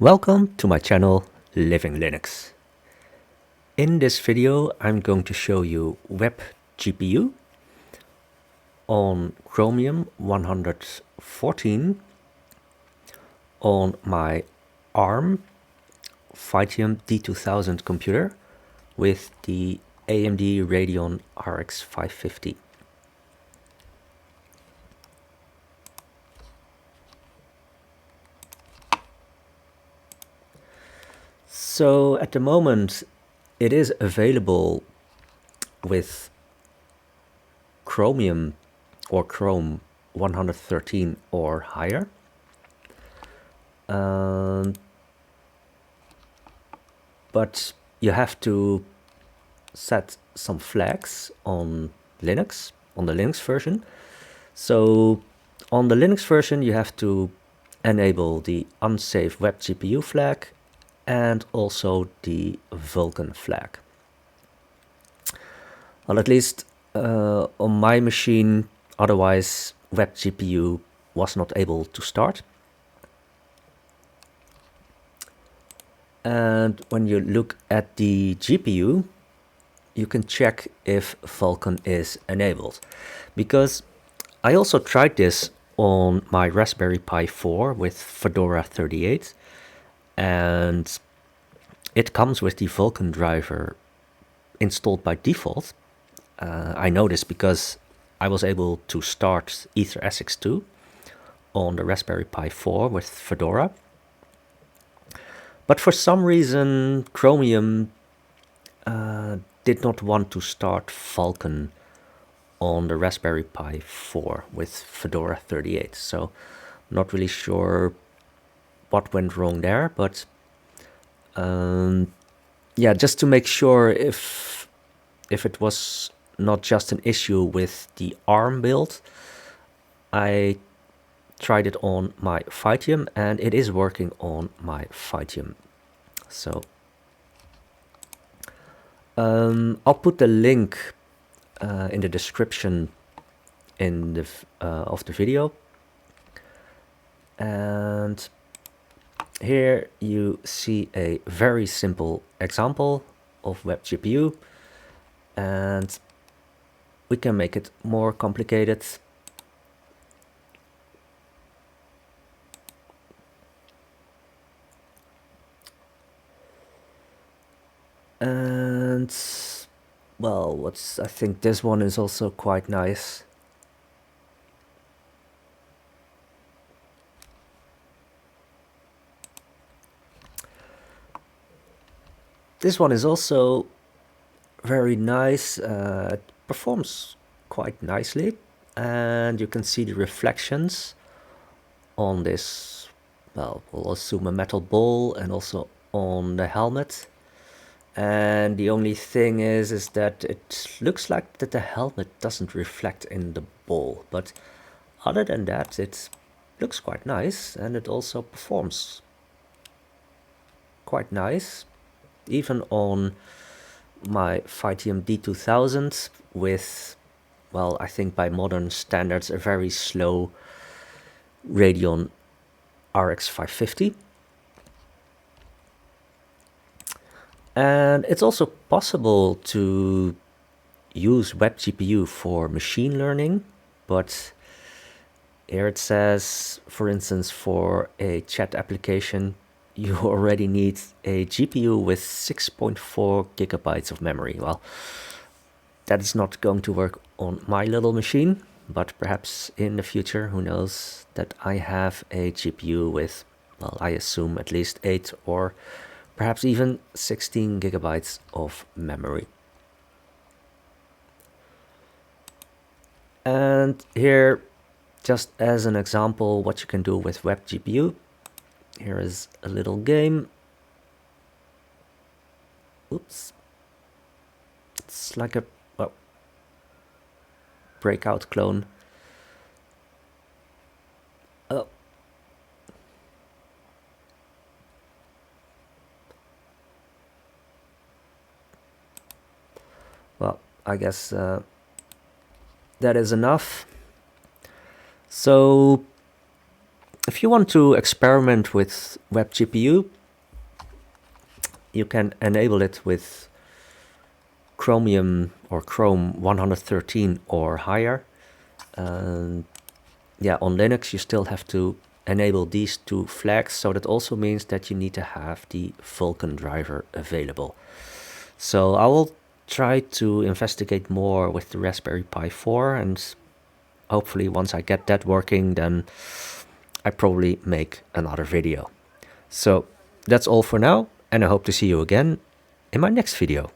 Welcome to my channel Living Linux. In this video I'm going to show you WebGPU on Chromium 114 on my ARM Phytium D2000 computer with the AMD Radeon RX 550. So at the moment it is available with Chromium or Chrome 113 or higher. But you have to set some flags on Linux, on the Linux version. So on the Linux version you have to enable the unsafe WebGPU flag and also the Vulkan flag. Well, at least on my machine, otherwise WebGPU was not able to start. And when you look at the GPU, you can check if Vulkan is enabled. Because I also tried this on my Raspberry Pi 4 with Fedora 38. And it comes with the Vulkan driver installed by default. I know this because I was able to start EtherSX2 on the Raspberry Pi 4 with Fedora. But for some reason, Chromium did not want to start Vulkan on the Raspberry Pi 4 with Fedora 38. So not really sure what went wrong there, but yeah, just to make sure if it was not just an issue with the ARM build, I tried it on my Phytium and it is working on my Phytium. So I'll put the link in the description in the of the video, and here you see a very simple example of WebGPU, and we can make it more complicated. And well, I think this one is also quite nice. This one is also very nice. It performs quite nicely, and you can see the reflections on this, well, we'll assume a metal ball, and also on the helmet. And the only thing is that it looks like that the helmet doesn't reflect in the ball, but other than that it looks quite nice, and it also performs quite nice. Even on my Phytium D2000 with, well, I think by modern standards a very slow Radeon RX 550. And it's also possible to use WebGPU for machine learning, but here it says, for instance, for a chat application, you already need a GPU with 6.4 gigabytes of memory. Well, that is not going to work on my little machine, but perhaps in the future, who knows, that I have a GPU with, well, I assume at least 8 or perhaps even 16 gigabytes of memory. And here, just as an example, what you can do with WebGPU. Here is a little game. Oops. It's like a, well, breakout clone. Oh. Well, I guess that is enough. So If you want to experiment with WebGPU, you can enable it with Chromium or Chrome 113 or higher. And yeah, on Linux you still have to enable these two flags, so that also means that you need to have the Vulkan driver available. So I will try to investigate more with the Raspberry Pi 4, and hopefully once I get that working, then I probably make another video. So that's all for now, and I hope to see you again in my next video.